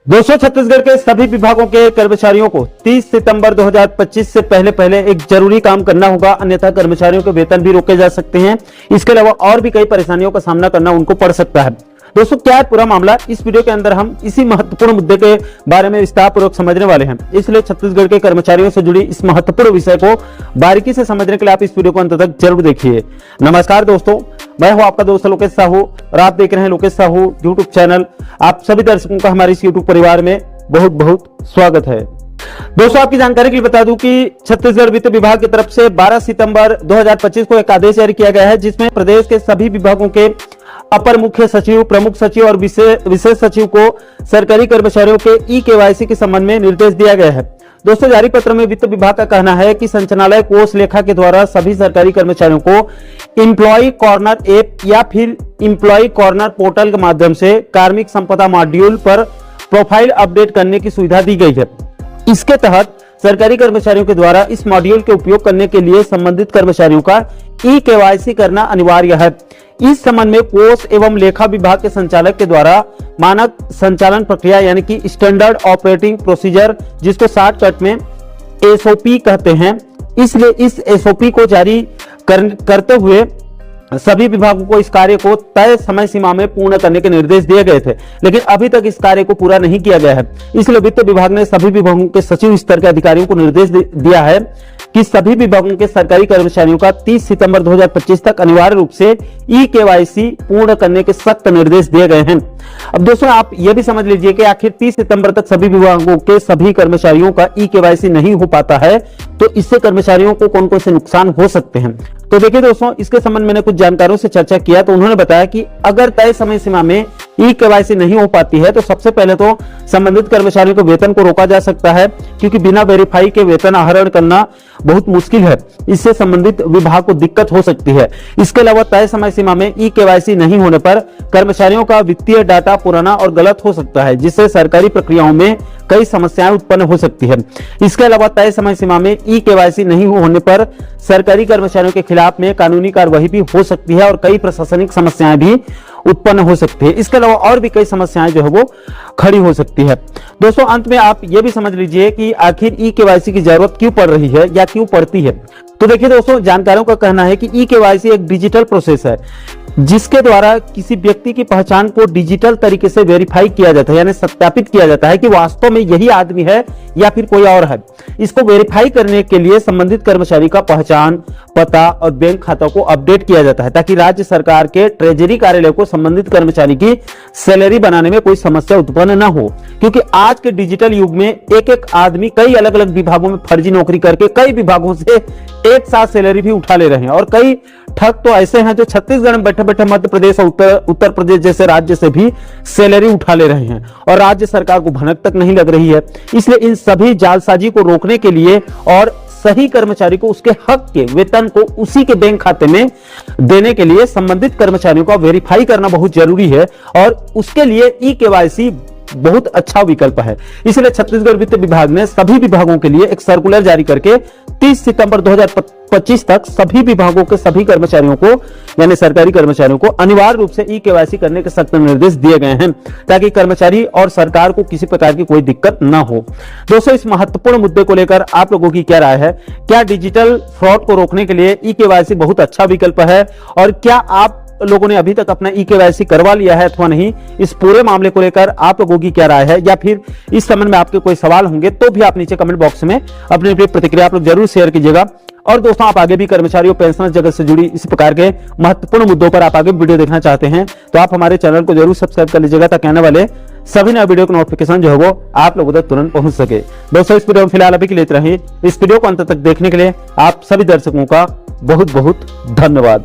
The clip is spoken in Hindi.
दोस्तों, छत्तीसगढ़ के सभी विभागों के कर्मचारियों को 30 सितंबर 2025 से पहले एक जरूरी काम करना होगा, अन्यथा कर्मचारियों के वेतन भी रोके जा सकते हैं। इसके अलावा और भी कई परेशानियों का सामना करना उनको पड़ सकता है। दोस्तों, क्या है पूरा मामला, इस वीडियो के अंदर हम इसी महत्वपूर्ण मुद्दे के बारे में विस्तार पूर्वक समझने वाले हैं। इसलिए छत्तीसगढ़ के कर्मचारियों से जुड़ी इस महत्वपूर्ण विषय को बारीकी से समझने के लिए आप इस वीडियो को अंत तक जरूर देखिए। नमस्कार दोस्तों, मैं हूं आपका दोस्त लोकेश साहू और आप देख रहे हैं लोकेश साहू यूट्यूब चैनल। आप सभी दर्शकों का हमारे इस यूट्यूब परिवार में बहुत बहुत स्वागत है। दोस्तों, आपकी जानकारी के लिए बता दूं कि छत्तीसगढ़ वित्त विभाग की तरफ से 12 सितंबर 2025 को एक आदेश जारी किया गया है, जिसमें प्रदेश के सभी विभागों के अपर मुख्य सचिव, प्रमुख सचिव और विशेष सचिव को सरकारी कर्मचारियों के ई-केवाईसी के संबंध में निर्देश दिया गया है। दोस्तों, जारी पत्र में वित्त विभाग का कहना है कि संचालनालय कोष लेखा के द्वारा सभी सरकारी कर्मचारियों को एम्प्लॉय कॉर्नर ऐप या फिर एम्प्लॉय कॉर्नर पोर्टल के माध्यम से कार्मिक संपदा मॉड्यूल पर प्रोफाइल अपडेट करने की सुविधा दी गई है। इसके तहत सरकारी कर्मचारियों के द्वारा इस मॉड्यूल के उपयोग करने के लिए संबंधित कर्मचारियों का ई-केवाईसी करना अनिवार्य है। इस संबंध में कोष एवं लेखा विभाग के संचालक के द्वारा मानक संचालन प्रक्रिया यानी कि स्टैंडर्ड ऑपरेटिंग प्रोसीजर, जिसको शॉर्टकट में एसओपी कहते हैं, इसलिए इस एसओपी को जारी करते हुए सभी विभागों को इस कार्य को तय समय सीमा में पूर्ण करने के निर्देश दिए गए थे, लेकिन अभी तक इस कार्य को पूरा नहीं किया गया है। इसलिए वित्त विभाग ने सभी विभागों के सचिव स्तर के अधिकारियों को निर्देश दिया है कि सभी विभागों के सरकारी कर्मचारियों का 30 सितंबर 2025 तक अनिवार्य रूप से ई-केवाईसी पूर्ण करने के सख्त निर्देश दिए गए हैं। अब दोस्तों, आप यह भी समझ लीजिए कि आखिर 30 सितंबर तक सभी विभागों के सभी कर्मचारियों का ई-केवाईसी नहीं हो पाता है, तो इससे कर्मचारियों को कौन कौन से नुकसान हो सकते हैं। तो देखिए दोस्तों, इसके संबंध में मैंने कुछ जानकारों से चर्चा किया, तो उन्होंने बताया कि अगर तय समय सीमा में ई-केवाईसी नहीं हो पाती है तो सबसे पहले तो संबंधित कर्मचारियों के वेतन को रोका जा सकता है, क्योंकि बिना वेरीफाई के वेतन आहरण करना बहुत मुश्किल है। इससे संबंधित विभाग को दिक्कत हो सकती है। इसके अलावा तय समय सीमा में ई-केवाईसी नहीं होने पर कर्मचारियों का वित्तीय डाटा पुराना और गलत हो सकता है, जिससे सरकारी प्रक्रियाओं में कई समस्याएं उत्पन्न हो सकती है। इसके अलावा तय समय सीमा में ई-केवाईसी नहीं होने पर सरकारी कर्मचारियों के खिलाफ में कानूनी कार्रवाई भी हो सकती है और कई प्रशासनिक समस्याएं भी उत्पन्न हो सकती है। इसके अलावा और भी कई समस्याएं जो है वो खड़ी हो सकती है। दोस्तों, अंत में आप ये भी समझ लीजिए कि आखिर ई-केवाईसी की जरूरत क्यों पड़ रही है या क्यों पड़ती है। तो देखिए दोस्तों, जानकारों का कहना है कि ई-केवाईसी एक डिजिटल प्रोसेस है, जिसके द्वारा किसी व्यक्ति की पहचान को डिजिटल तरीके से वेरीफाई किया जाता है, यानी सत्यापित किया जाता है कि वास्तव में यही आदमी है या फिर कोई और है। इसको वेरीफाई करने के लिए संबंधित कर्मचारी का पहचान, पता और बैंक खाता को अपडेट किया जाता है, ताकि राज्य सरकार के ट्रेजरी कार्यालय को संबंधित कर्मचारी की सैलरी बनाने में कोई समस्या उत्पन्न न हो। क्योंकि आज के डिजिटल युग में एक एक आदमी कई अलग अलग विभागों में फर्जी नौकरी करके कई विभागों से एक साथ सैलरी भी उठा ले रहे हैं, और कई ठग तो ऐसे हैं जो छत्तीसगढ़ में बैठे बैठे मध्य प्रदेश और उत्तर प्रदेश जैसे राज्य से भी सैलरी उठा ले रहे हैं, और राज्य सरकार को भनक तक नहीं लग रही है। इसलिए इन सभी जालसाजी को रोकने के लिए और सही कर्मचारी को उसके हक के वेतन को उसी के बैंक खाते में देने के लिए संबंधित कर्मचारियों का वेरीफाई करना बहुत जरूरी है, और उसके लिए ई-केवाईसी बहुत अच्छा विकल्प है। इसलिए छत्तीसगढ़ वित्त विभाग ने सभी विभागों के लिए एक सर्कुलर जारी करके 30 सितंबर 2025 तक सभी विभागों के सभी कर्मचारियों को, यानी सरकारी कर्मचारियों को अनिवार्य रूप से ई-केवाईसी करने के सख्त निर्देश दिए गए हैं, ताकि कर्मचारी और सरकार को किसी प्रकार की कोई दिक्कत ना हो। दोस्तों, इस महत्वपूर्ण मुद्दे को लेकर आप लोगों की क्या राय है? क्या डिजिटल फ्रॉड को रोकने के लिए ई-केवाईसी बहुत अच्छा विकल्प है, और क्या आप लोगों ने अभी तक अपना ई-केवाईसी करवा लिया है अथवा नहीं? इस पूरे मामले को लेकर आप लोगों की क्या राय है, या फिर इस संबंध में आपके कोई सवाल होंगे तो भी आप नीचे कमेंट बॉक्स में अपनी अपनी प्रतिक्रिया आप लोग जरूर शेयर कीजिएगा। और दोस्तों, आप आगे भी कर्मचारी और पेंशनर जगत से जुड़ी इस प्रकार के महत्वपूर्ण मुद्दों पर आप आगे वीडियो देखना चाहते हैं तो आप हमारे चैनल को जरूर सब्सक्राइब कर लीजिएगा, ताकि आने वाले सभी नए वीडियो का नोटिफिकेशन जो है वो आप लोगों तक तुरंत पहुंच सके। दोस्तों, इस वीडियो में फिलहाल अभी के लिए इतना ही। इस वीडियो को अंत तक देखने के लिए आप सभी दर्शकों का बहुत बहुत धन्यवाद।